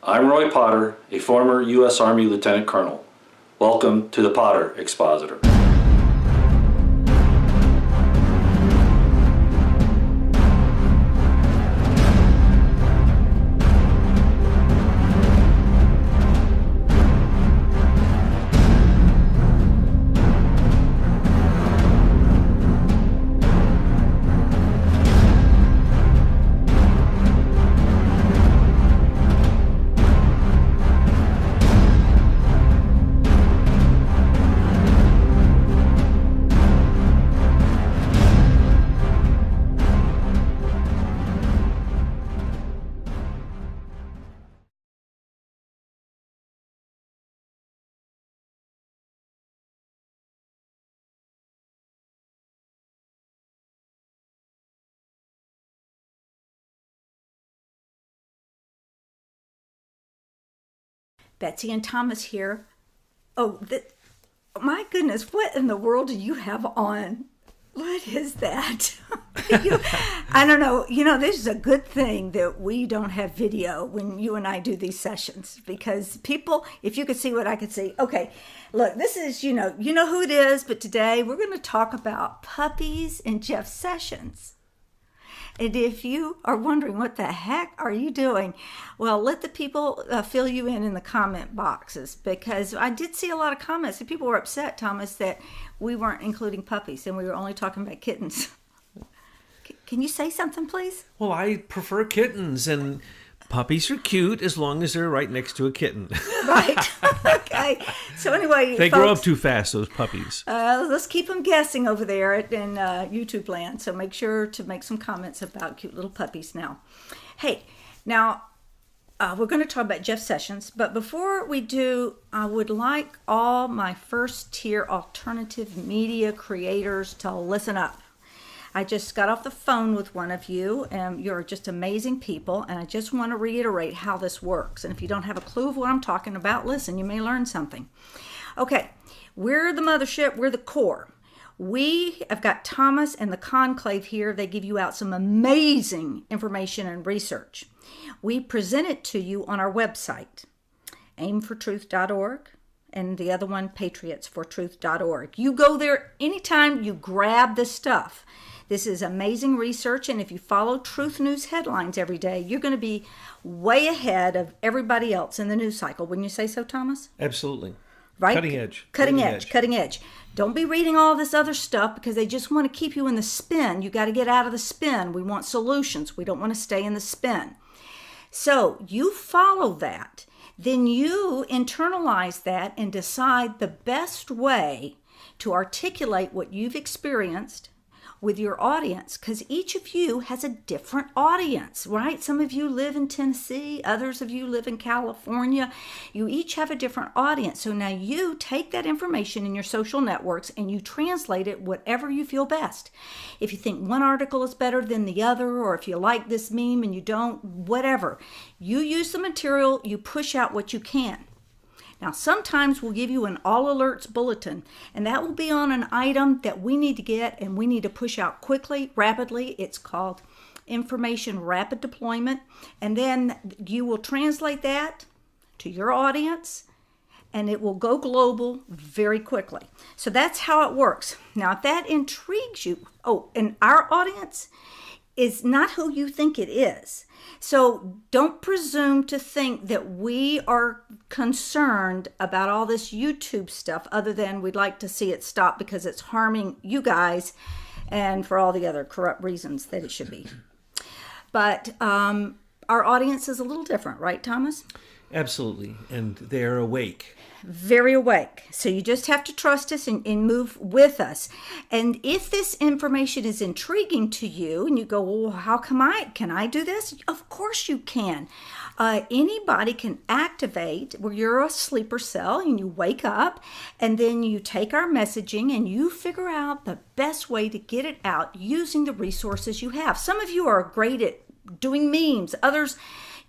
I'm Roy Potter, a former U.S. Army Lieutenant Colonel. Welcome to the Potter Expositor. Betsy and Thomas here. Oh, my goodness, what in the world do you have on? What is that? I don't know. You know, this is a good thing that we don't have video when you and I do these sessions, because people, if you could see what I could see. Okay, look, this is, you know who it is, but today we're going to talk about puppies and Jeff Sessions. And if you are wondering what the heck are you doing, well, let the people fill you in the comment boxes, because I did see a lot of comments and people were upset, Thomas, that we weren't including puppies and we were only talking about kittens. Can you say something, please? Well, I prefer kittens, and puppies are cute as long as they're right next to a kitten. Right. Okay. So anyway, they grow up too fast, those puppies. Let's keep them guessing over there in YouTube land. So make sure to make some comments about cute little puppies now. Hey, now we're going to talk about Jeff Sessions. But before we do, I would like all my first tier alternative media creators to listen up. I just got off the phone with one of you, and you're just amazing people, and I just want to reiterate how this works. And if you don't have a clue of what I'm talking about, listen, you may learn something. Okay, we're the mothership, we're the core. We have got Thomas and the Conclave here. They give you out some amazing information and research. We present it to you on our website, aimfortruth.org. and the other one, patriotsfortruth.org. You go there anytime, you grab this stuff. This is amazing research, and if you follow Truth News headlines every day, you're going to be way ahead of everybody else in the news cycle. Wouldn't you say so, Thomas? Absolutely. Right? Cutting edge. Cutting edge. Don't be reading all this other stuff because they just want to keep you in the spin. You got to get out of the spin. We want solutions. We don't want to stay in the spin. So you follow that. Then you internalize that and decide the best way to articulate what you've experienced with your audience, because each of you has a different audience, right? Some of you live in Tennessee, others of you live in California. You each have a different audience. So now you take that information in your social networks and you translate it whatever you feel best. If you think one article is better than the other, or if you like this meme and you don't, whatever. You use the material, you push out what you can. Now, sometimes we'll give you an all alerts bulletin, and that will be on an item that we need to get and we need to push out quickly, rapidly. It's called information rapid deployment. And then you will translate that to your audience, and it will go global very quickly. So that's how it works. Now, if that intrigues you, and our audience is not who you think it is. So don't presume to think that we are concerned about all this YouTube stuff, other than we'd like to see it stop because it's harming you guys and for all the other corrupt reasons that it should be. But our audience is a little different, right, Thomas? Absolutely. And they're awake. Very awake. So you just have to trust us and move with us. And if this information is intriguing to you and you go, well, how can I do this? Of course you can. Anybody can activate where you're a sleeper cell and you wake up, and then you take our messaging and you figure out the best way to get it out using the resources you have. Some of you are great at doing memes. Others,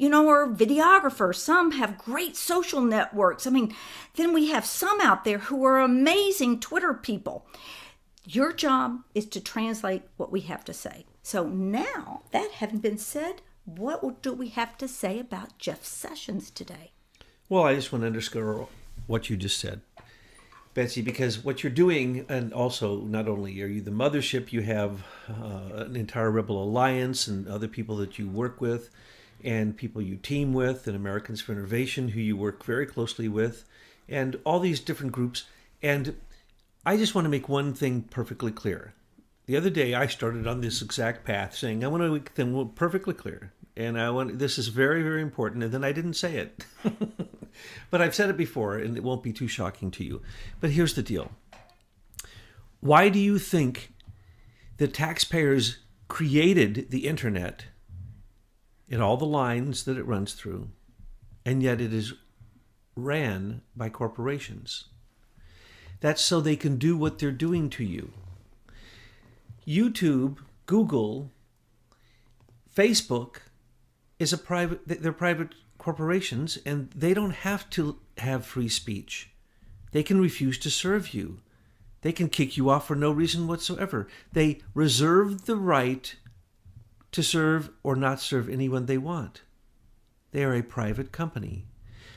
are videographers. Some have great social networks. Then we have some out there who are amazing Twitter people. Your job is to translate what we have to say. So now, that having been said, What do we have to say about Jeff Sessions today? Well, I just want to underscore what you just said, Betsy, because what you're doing, and also not only are you the mothership, you have an entire Rebel Alliance and other people that you work with and people you team with, and Americans for Innovation, who you work very closely with, and all these different groups. And I just want to make one thing perfectly clear. The other day, I started on this exact path saying, I want to make things perfectly clear. And this is very, very important. And then I didn't say it. But I've said it before, and it won't be too shocking to you. But here's the deal. Why do you think the taxpayers created the internet and all the lines that it runs through, and yet it is ran by corporations? That's so they can do what they're doing to you. YouTube, Google, Facebook they're private corporations, and they don't have to have free speech. They can refuse to serve you. They can kick you off for no reason whatsoever. They reserve the right to serve or not serve anyone they want. They are a private company.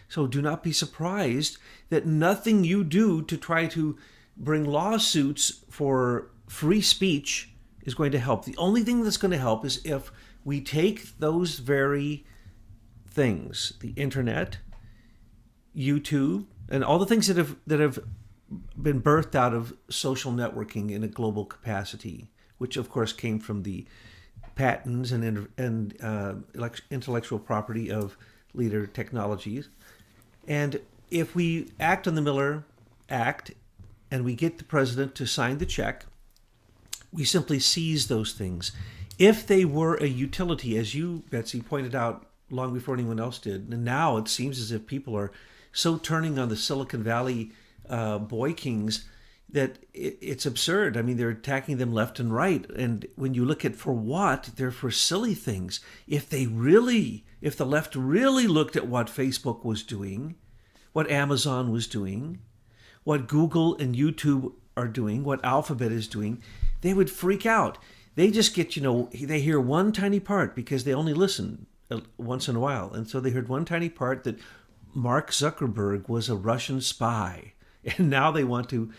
So do not be surprised that nothing you do to try to bring lawsuits for free speech is going to help. The only thing that's going to help is if we take those very things, the internet, YouTube, and all the things that have been birthed out of social networking in a global capacity, which of course came from the patents and intellectual property of leader technologies. And if we act on the Miller Act and we get the president to sign the check, we simply seize those things. If they were a utility, as you, Betsy, pointed out long before anyone else did, and now it seems as if people are so turning on the Silicon Valley boy kings that it's absurd. I mean, they're attacking them left and right. And when you look at for what, they're for silly things. If the left really looked at what Facebook was doing, what Amazon was doing, what Google and YouTube are doing, what Alphabet is doing, they would freak out. They just get, they hear one tiny part because they only listen once in a while. And so they heard one tiny part that Mark Zuckerberg was a Russian spy. And now they want to,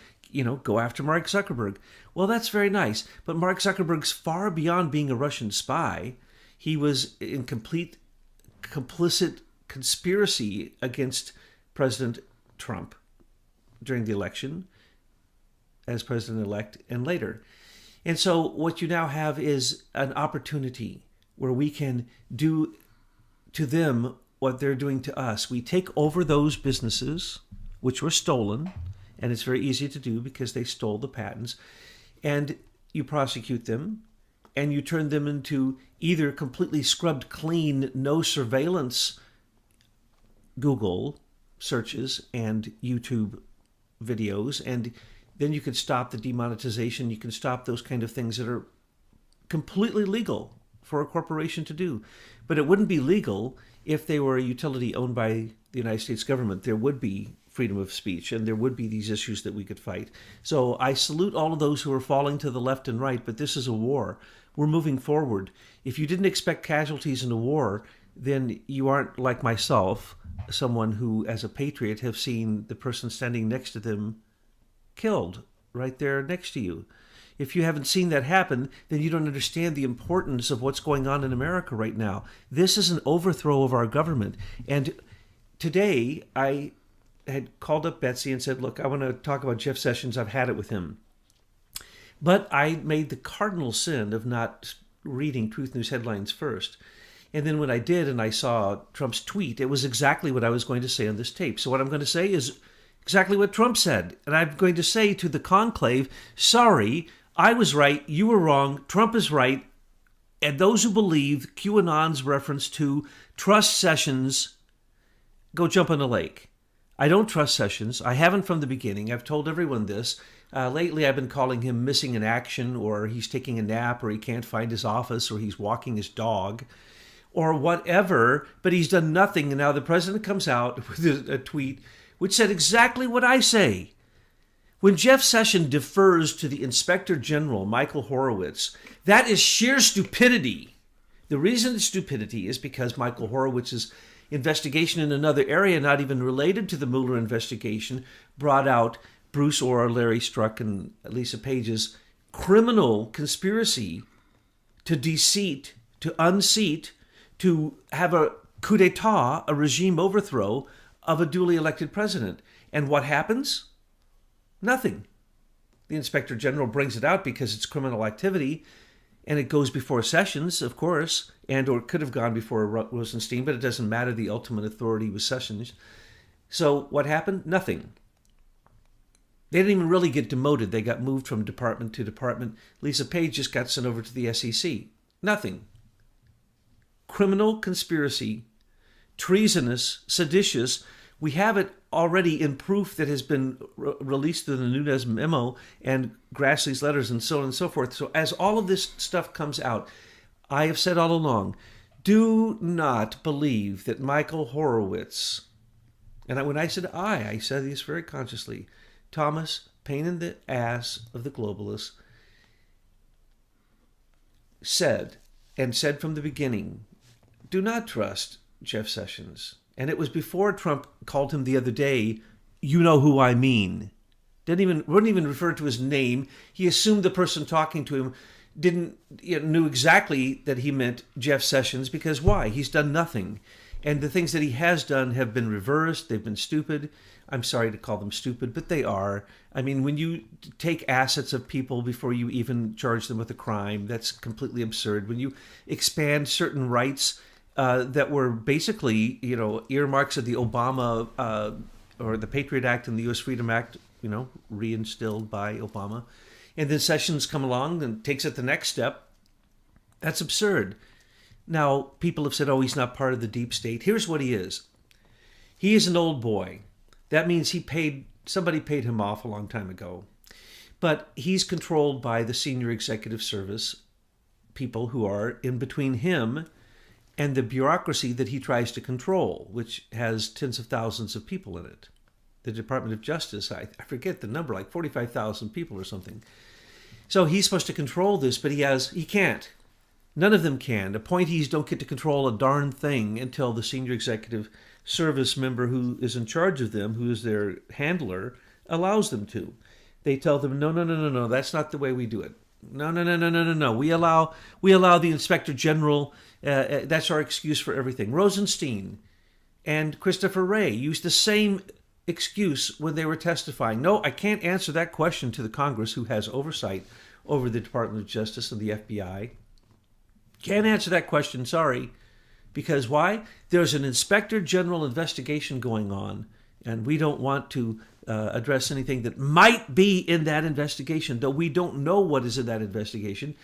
go after Mark Zuckerberg. Well, that's very nice. But Mark Zuckerberg's far beyond being a Russian spy. He was in complete complicit conspiracy against President Trump during the election as president-elect and later. And so what you now have is an opportunity where we can do to them what they're doing to us. We take over those businesses which were stolen, and it's very easy to do because they stole the patents, and you prosecute them, and you turn them into either completely scrubbed clean, no surveillance Google searches and YouTube videos, and then you can stop the demonetization. You can stop those kind of things that are completely legal for a corporation to do. But it wouldn't be legal if they were a utility owned by the United States government. There would be freedom of speech, and there would be these issues that we could fight. So I salute all of those who are falling to the left and right, but this is a war. We're moving forward. If you didn't expect casualties in a war, then you aren't like myself, someone who, as a patriot, have seen the person standing next to them killed right there next to you. If you haven't seen that happen, then you don't understand the importance of what's going on in America right now. This is an overthrow of our government. And today I had called up Betsy and said, look, I want to talk about Jeff Sessions. I've had it with him. But I made the cardinal sin of not reading Truth News headlines first. And then when I did and I saw Trump's tweet, it was exactly what I was going to say on this tape. So what I'm going to say is exactly what Trump said. And I'm going to say to the conclave, sorry, I was right, you were wrong, Trump is right. And those who believe QAnon's reference to trust Sessions, go jump in a lake. I don't trust Sessions. I haven't from the beginning. I've told everyone this. Lately, I've been calling him missing in action, or he's taking a nap, or he can't find his office, or he's walking his dog, or whatever, but he's done nothing. And now the president comes out with a tweet which said exactly what I say. When Jeff Sessions defers to the Inspector General, Michael Horowitz, that is sheer stupidity. The reason it's stupidity is because Michael Horowitz's investigation in another area, not even related to the Mueller investigation, brought out Bruce Orr, Larry Struck, and Lisa Page's criminal conspiracy to unseat, to have a coup d'etat, a regime overthrow of a duly elected president. And what happens? Nothing. The Inspector General brings it out because it's criminal activity, and it goes before Sessions, of course, and or it could have gone before Rosenstein, but it doesn't matter. The ultimate authority was Sessions. So what happened? Nothing. They didn't even really get demoted. They got moved from department to department. Lisa Page just got sent over to the SEC. Nothing. Criminal conspiracy, treasonous, seditious. We have it already in proof that has been released through the Nunes memo and Grassley's letters and so on and so forth. So as all of this stuff comes out, I have said all along, do not believe that Michael Horowitz, and when I said I said this very consciously, Thomas, pain in the ass of the globalists, said from the beginning, do not trust Jeff Sessions. And it was before Trump called him the other day, you know who I mean. Wouldn't even refer to his name. He assumed the person talking to him knew exactly that he meant Jeff Sessions, because why? He's done nothing. And the things that he has done have been reversed. They've been stupid. I'm sorry to call them stupid, but they are. I mean, when you take assets of people before you even charge them with a crime, that's completely absurd. When you expand certain rights that were basically, earmarks of the Obama or the Patriot Act and the U.S. Freedom Act, reinstilled by Obama, and then Sessions come along and takes it the next step, that's absurd. Now, people have said, oh, he's not part of the deep state. Here's what he is. He is an old boy. That means somebody paid him off a long time ago. But he's controlled by the senior executive service people who are in between him and the bureaucracy that he tries to control, which has tens of thousands of people in it. The Department of Justice, I forget the number, like 45,000 people or something. So he's supposed to control this, but he can't. None of them can. Appointees don't get to control a darn thing until the senior executive service member who is in charge of them, who is their handler, allows them to. They tell them, no, that's not the way we do it. No. We allow the Inspector General, that's our excuse for everything. Rosenstein and Christopher Wray used the same excuse when they were testifying. No, I can't answer that question to the Congress, who has oversight over the Department of Justice and the FBI. Can't answer that question, sorry. Because why? There's an Inspector General investigation going on, and we don't want to address anything that might be in that investigation, though we don't know what is in that investigation.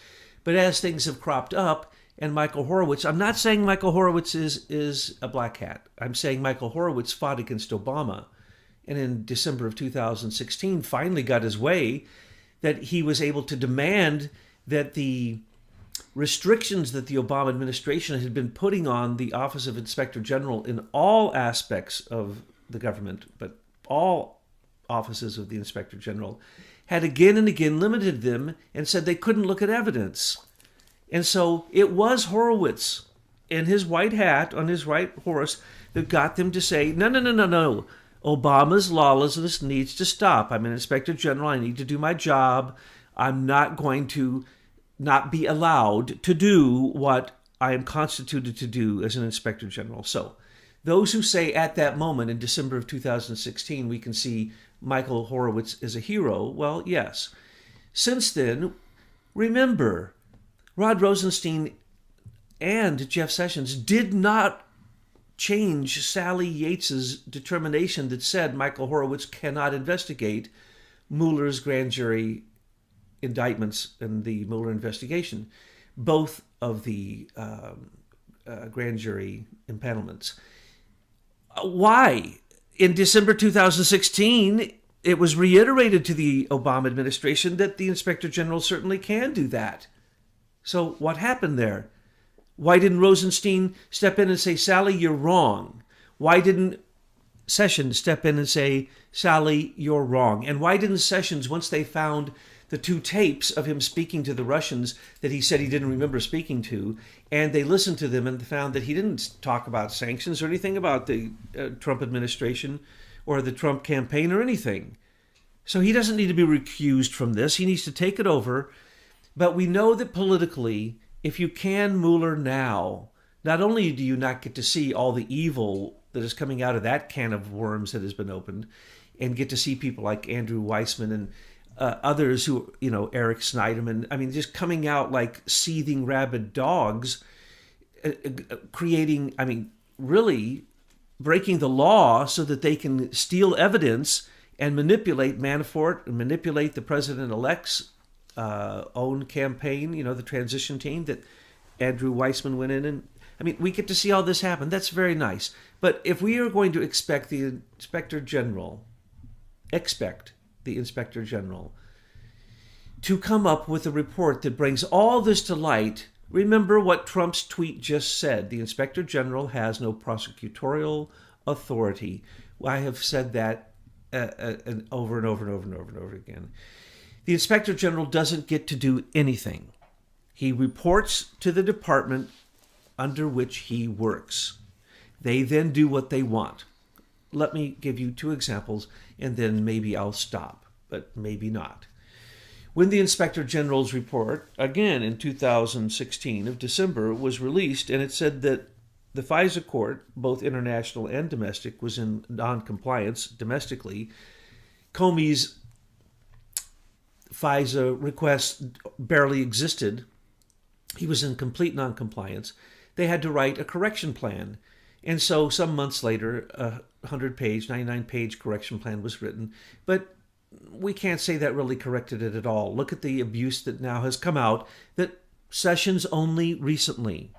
But as things have cropped up, and Michael Horowitz, I'm not saying Michael Horowitz is a black hat. I'm saying Michael Horowitz fought against Obama, and in December of 2016 finally got his way, that he was able to demand that the restrictions that the Obama administration had been putting on the Office of Inspector General in all aspects of the government, but all offices of the Inspector General, had again and again limited them and said they couldn't look at evidence. And so it was Horowitz in his white hat on his white horse that got them to say, no. Obama's lawlessness needs to stop. I'm an Inspector General. I need to do my job. I'm not going to not be allowed to do what I am constituted to do as an Inspector General. So those who say at that moment in December of 2016 we can see Michael Horowitz as a hero, well, yes. Since then, remember, Rod Rosenstein and Jeff Sessions did not change Sally Yates's determination that said Michael Horowitz cannot investigate Mueller's grand jury indictments in the Mueller investigation, both of the grand jury impanelments. Why? In December 2016, it was reiterated to the Obama administration that the Inspector General certainly can do that. So what happened there? Why didn't Rosenstein step in and say, Sally, you're wrong? Why didn't Sessions step in and say, Sally, you're wrong? And why didn't Sessions, once they found the 2 tapes of him speaking to the Russians that he said he didn't remember speaking to, and they listened to them and found that he didn't talk about sanctions or anything about the Trump administration or the Trump campaign or anything. So he doesn't need to be recused from this. He needs to take it over. But we know that politically, if you can Mueller now, not only do you not get to see all the evil that is coming out of that can of worms that has been opened, and get to see people like Andrew Weissman and others who, Eric Snyderman, I mean, just coming out like seething rabid dogs, creating, really breaking the law so that they can steal evidence and manipulate Manafort and manipulate the president-elect's own campaign, the transition team that Andrew Weissman went in and, we get to see all this happen. That's very nice. But if we are going to expect the Inspector General to come up with a report that brings all this to light, remember what Trump's tweet just said. The Inspector General has no prosecutorial authority. I have said that over and over and over and over and over again. The Inspector General doesn't get to do anything. He reports to the department under which he works. They then do what they want. Let me give you 2 examples, and then maybe I'll stop, but maybe not. When the Inspector General's report, again in 2016 of December, was released, and it said that the FISA court, both international and domestic, was in non-compliance domestically. Comey's FISA request barely existed. He was in complete non-compliance. They had to write a correction plan. And so some months later, a 100-page, 99-page correction plan was written. But we can't say that really corrected it at all. Look at the abuse that now has come out, that Sessions only recently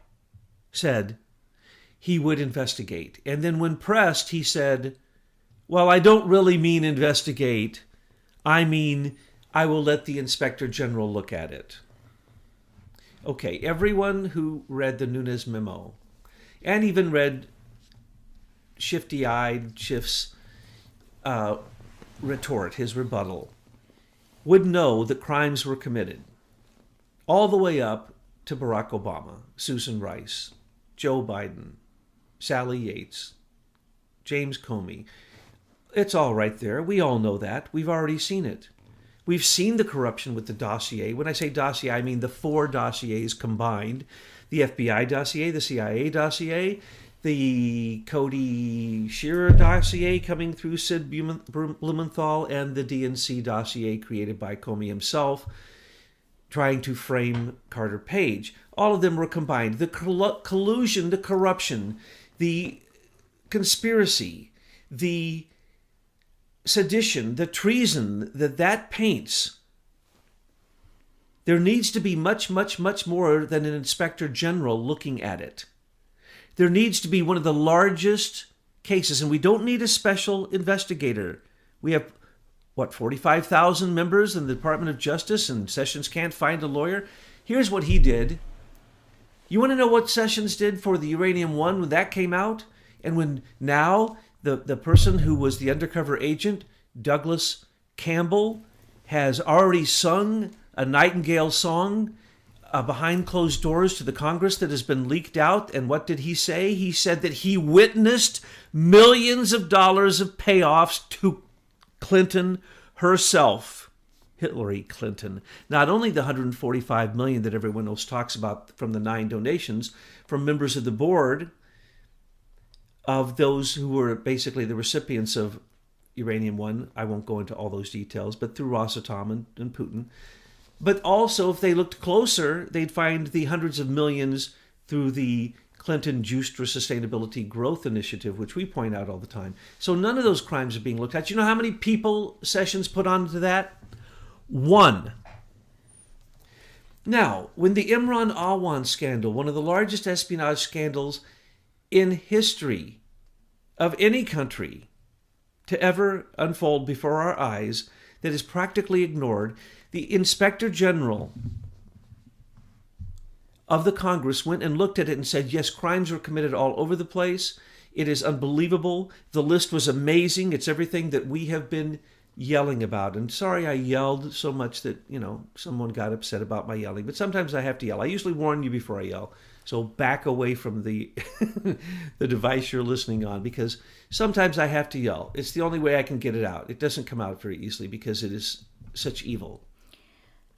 said he would investigate. And then when pressed, he said, well, I don't really mean investigate. I mean, I will let the Inspector General look at it. Okay, everyone who read the Nunes memo, and even read shifty-eyed Schiff's retort, his rebuttal, would know that crimes were committed all the way up to Barack Obama, Susan Rice, Joe Biden, Sally Yates, James Comey. It's all right there. We all know that. We've already seen it. We've seen the corruption with the dossier. When I say dossier, I mean the 4 dossiers combined. The FBI dossier, the CIA dossier, the Cody Shearer dossier coming through Sid Blumenthal, and the DNC dossier created by Comey himself, trying to frame Carter Page. All of them were combined. The collusion, the corruption, the conspiracy, the sedition, the treason that paints. There needs to be much, much, much more than an Inspector General looking at it. There needs to be one of the largest cases, and we don't need a special investigator. We have, 45,000 members in the Department of Justice, and Sessions can't find a lawyer? Here's what he did. You want to know what Sessions did for the Uranium-1 when that came out? And when now the person who was the undercover agent, Douglas Campbell, has already sung a Nightingale song behind closed doors to the Congress that has been leaked out. And what did he say? He said that he witnessed millions of dollars of payoffs to Clinton herself, Hillary Clinton. Not only the $145 million that everyone else talks about from the 9 donations from members of the board of those who were basically the recipients of Uranium-1. I won't go into all those details, but through Rosatom and Putin. But also, if they looked closer, they'd find the hundreds of millions through the Clinton Justra Sustainability Growth Initiative, which we point out all the time. So none of those crimes are being looked at. You know how many people Sessions put onto that? 1. Now, when the Imran Awan scandal, one of the largest espionage scandals in history of any country to ever unfold before our eyes, that is practically ignored, the Inspector General of the Congress went and looked at it and said, yes, crimes were committed all over the place. It is unbelievable. The list was amazing. It's everything that we have been yelling about. And sorry I yelled so much that, someone got upset about my yelling. But sometimes I have to yell. I usually warn you before I yell. So back away from the the device you're listening on, because sometimes I have to yell. It's the only way I can get it out. It doesn't come out very easily because it is such evil.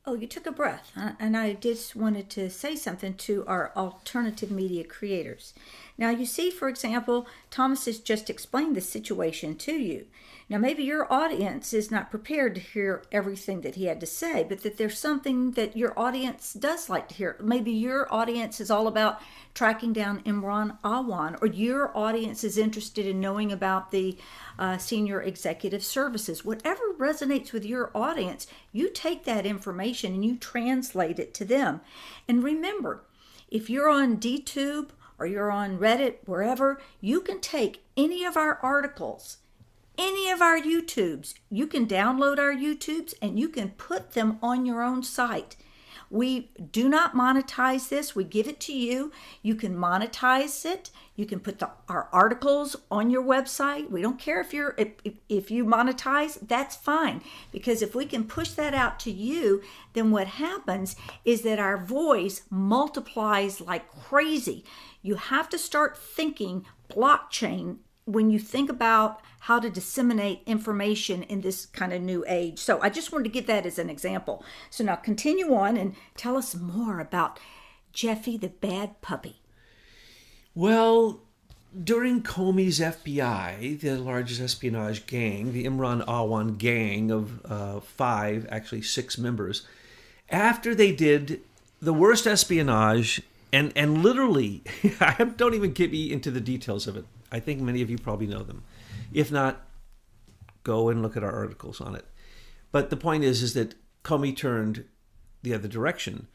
Oh, you took a breath. And I just wanted to say something to our alternative media creators. Now, you see, for example, Thomas has just explained the situation to you. Now, maybe your audience is not prepared to hear everything that he had to say, but that there's something that your audience does like to hear. Maybe your audience is all about tracking down Imran Awan, or your audience is interested in knowing about the senior executive services. Whatever resonates with your audience, you take that information and you translate it to them. And remember, if you're on DTube or you're on Reddit, wherever, you can take any of our articles, any of our YouTubes. You can download our YouTubes and you can put them on your own site. We do not monetize this. We give it to you. You can monetize it. You can put our articles on your website. We don't care if you monetize, that's fine. Because if we can push that out to you, then what happens is that our voice multiplies like crazy. You have to start thinking blockchain when you think about how to disseminate information in this kind of new age. So I just wanted to give that as an example. So now continue on and tell us more about Jeffy the bad puppy. Well, during Comey's FBI, the largest espionage gang, the Imran Awan gang of 6 members, after they did the worst espionage, and literally, don't even get me into the details of it. I think many of you probably know them. If not, go and look at our articles on it. But the point is that Comey turned the other direction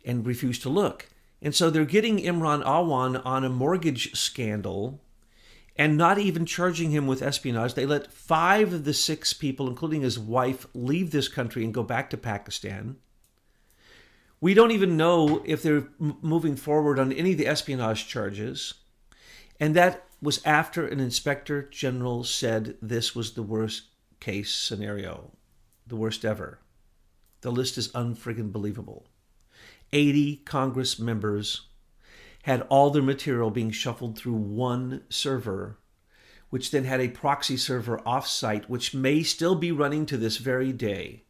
and refused to look. And so they're getting Imran Awan on a mortgage scandal and not even charging him with espionage. They let 5 of the 6 people, including his wife, leave this country and go back to Pakistan. We don't even know if they're moving forward on any of the espionage charges. And that was after an inspector general said this was the worst case scenario, the worst ever. The list is unfriggin' believable. 80 Congress members had all their material being shuffled through one server, which then had a proxy server offsite, which may still be running to this very day.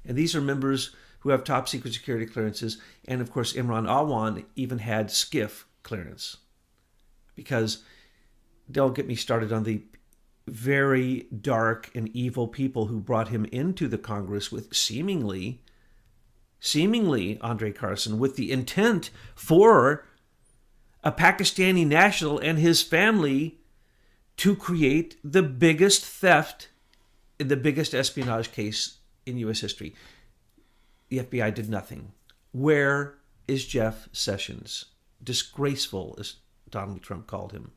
And these are members who have top secret security clearances. And of course, Imran Awan even had SCIF clearance. Because don't get me started on the very dark and evil people who brought him into the Congress with seemingly, Andre Carson, with the intent for a Pakistani national and his family to create the biggest theft, the biggest espionage case in U.S. history. The FBI did nothing. Where is Jeff Sessions? Disgraceful, as Donald Trump called him.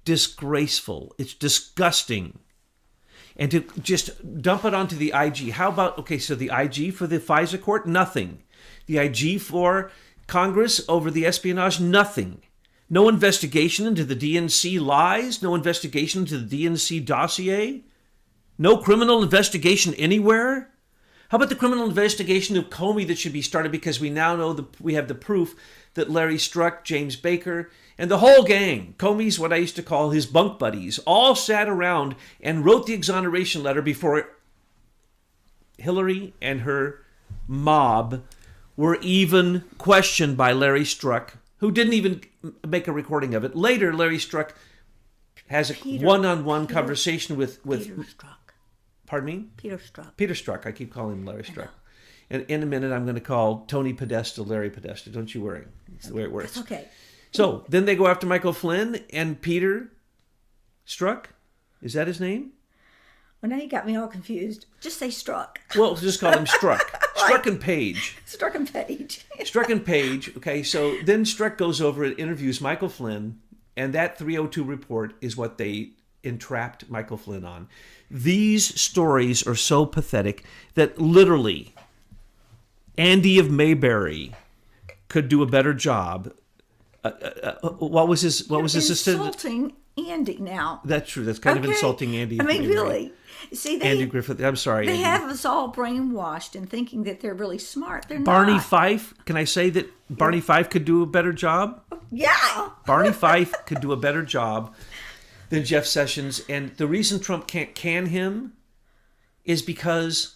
Disgraceful. It's disgusting. And to just dump it onto the IG. How about, so the IG for the FISA court? Nothing. The IG for Congress over the espionage? Nothing. No investigation into the DNC lies? No investigation into the DNC dossier? No criminal investigation anywhere? How about the criminal investigation of Comey that should be started, because we now know we have the proof that Larry Struck, James Baker, and the whole gang, Comey's what I used to call his bunk buddies, all sat around and wrote the exoneration letter before Hillary and her mob were even questioned by Larry Struck, who didn't even make a recording of it. Later, Larry Struck has a one-on-one conversation with Peter Struck. Pardon me? Peter Struck. Peter Struck. I keep calling him Larry Struck. And in a minute, I'm going to call Tony Podesta Larry Podesta. Don't you worry. It's the way it works. That's okay. So then they go after Michael Flynn and Peter Struck. Is that his name? Well, now you got me all confused. Just say Struck. Well, just call him Struck. Struck and Page. Struck and Page. Struck and Page. Okay, so then Struck goes over and interviews Michael Flynn, and that 302 report is what they entrapped Michael Flynn on. These stories are so pathetic that literally Andy of Mayberry could do a better job. What was his assistant? Insulting Andy now. That's true. That's kind of insulting Andy. I mean, anyway. really. See, Andy Griffith. I'm sorry, they Andy. have us all brainwashed and thinking that they're really smart. They're Barney not. Fife. Can I say that Barney Fife could do a better job? Yeah. Barney Fife could do a better job than Jeff Sessions. And the reason Trump can't can him is because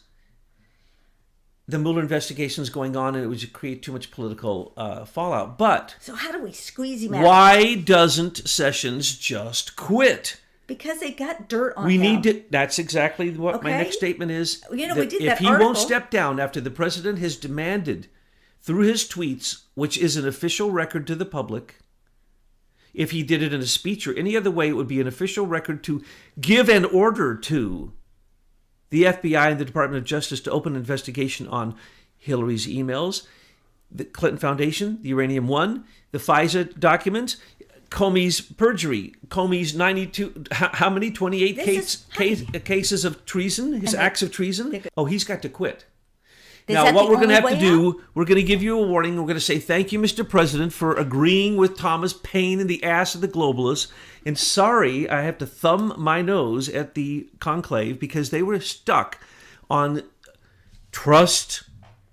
the Mueller investigation is going on and it would create too much political fallout. But So how do we squeeze him out? why doesn't Sessions just quit? Because they got dirt on We him. need to. That's exactly what my Okay. next statement is. You know, we did if that he article. won't step down after the president has demanded through his tweets, which is an official record to the public, if he did it in a speech or any other way, it would be an official record to give an order to the FBI and the Department of Justice to open an investigation on Hillary's emails, the Clinton Foundation, the Uranium One, the FISA documents, Comey's perjury, Comey's 92, how many? 28 cases of treason, his acts of treason? Oh, he's got to quit. Now, what we're going to have to do, we're going to give you a warning. We're going to say, thank you, Mr. President, for agreeing with Thomas Paine in the ass of the globalists. And sorry, I have to thumb my nose at the conclave because they were stuck on trust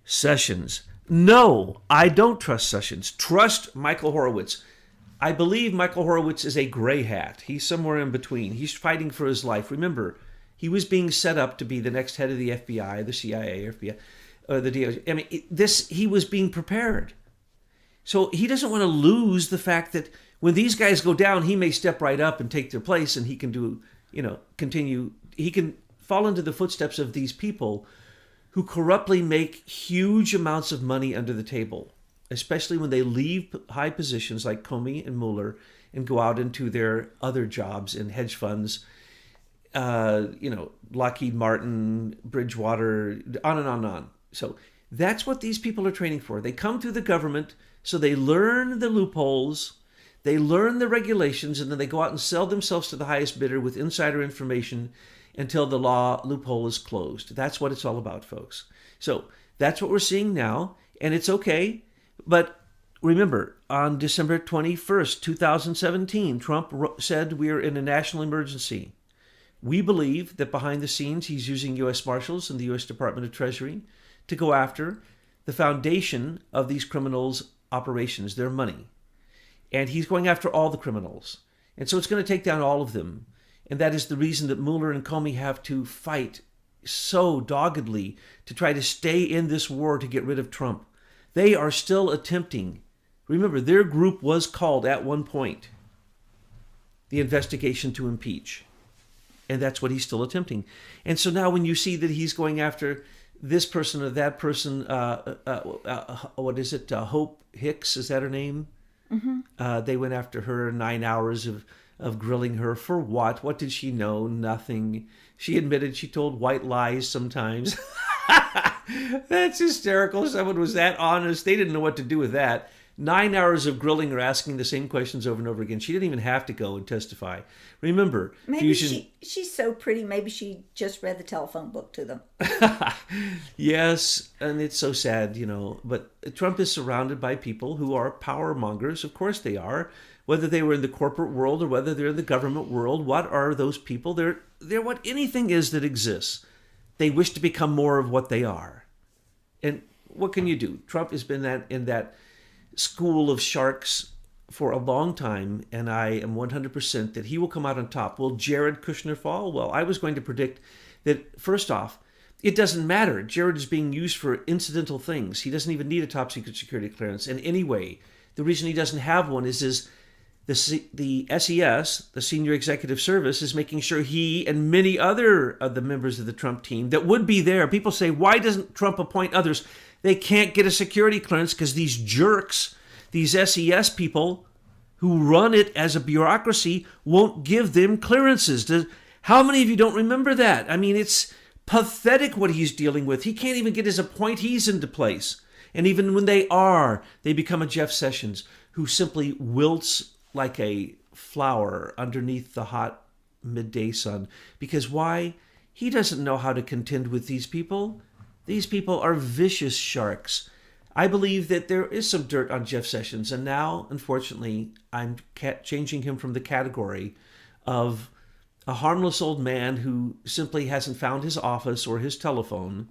Sessions. No, I don't trust Sessions. Trust Michael Horowitz. I believe Michael Horowitz is a gray hat. He's somewhere in between. He's fighting for his life. Remember, he was being set up to be the next head of the FBI, the CIA, or FBI, or the DOJ. I mean, he was being prepared. So he doesn't want to lose the fact that when these guys go down, he may step right up and take their place, and he can do, continue. He can fall into the footsteps of these people who corruptly make huge amounts of money under the table, especially when they leave high positions like Comey and Mueller and go out into their other jobs in hedge funds, Lockheed Martin, Bridgewater, on and on and on. So that's what these people are training for. They come through the government, so they learn the loopholes, they learn the regulations, and then they go out and sell themselves to the highest bidder with insider information until the law loophole is closed. That's what it's all about, folks. So that's what we're seeing now, and it's okay. But remember, on December 21st, 2017, Trump said we are in a national emergency. We believe that behind the scenes, he's using U.S. Marshals and the U.S. Department of Treasury to go after the foundation of these criminals' operations, their money. And he's going after all the criminals. And so it's going to take down all of them. And that is the reason that Mueller and Comey have to fight so doggedly to try to stay in this war to get rid of Trump. They are still attempting. Remember, their group was called at one point the investigation to impeach. And that's what he's still attempting. And so now when you see that he's going after this person or that person, what is it? Hope Hicks, is that her name? Mm-hmm. They went after her 9 hours of grilling her. For what? What did she know? Nothing. She admitted she told white lies sometimes. That's hysterical. Someone was that honest. They didn't know what to do with that. 9 hours of grilling her, asking the same questions over and over again. She didn't even have to go and testify. Remember, maybe she's so pretty. Maybe she just read the telephone book to them. Yes, and it's so sad, But Trump is surrounded by people who are power mongers. Of course they are. Whether they were in the corporate world or whether they're in the government world, what are those people? They're what anything is that exists. They wish to become more of what they are. And what can you do? Trump has been in that school of sharks for a long time, and I am 100% that he will come out on top. Will Jared Kushner fall? Well, I was going to predict that, first off, it doesn't matter. Jared is being used for incidental things. He doesn't even need a top secret security clearance. And anyway, the reason he doesn't have one is the SES, the Senior Executive Service, is making sure he and many other of the members of the Trump team that would be there. People say, why doesn't Trump appoint others? They can't get a security clearance because these jerks, these SES people who run it as a bureaucracy, won't give them clearances. How many of you don't remember that? I mean, it's pathetic what he's dealing with. He can't even get his appointees into place. And even when they are, they become a Jeff Sessions who simply wilts like a flower underneath the hot midday sun. Because why? He doesn't know how to contend with these people. These people are vicious sharks. I believe that there is some dirt on Jeff Sessions, and now, unfortunately, I'm changing him from the category of a harmless old man who simply hasn't found his office or his telephone,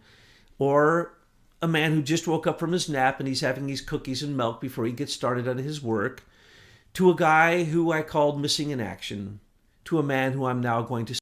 or a man who just woke up from his nap and he's having his cookies and milk before he gets started on his work, to a guy who I called missing in action, to a man who I'm now going to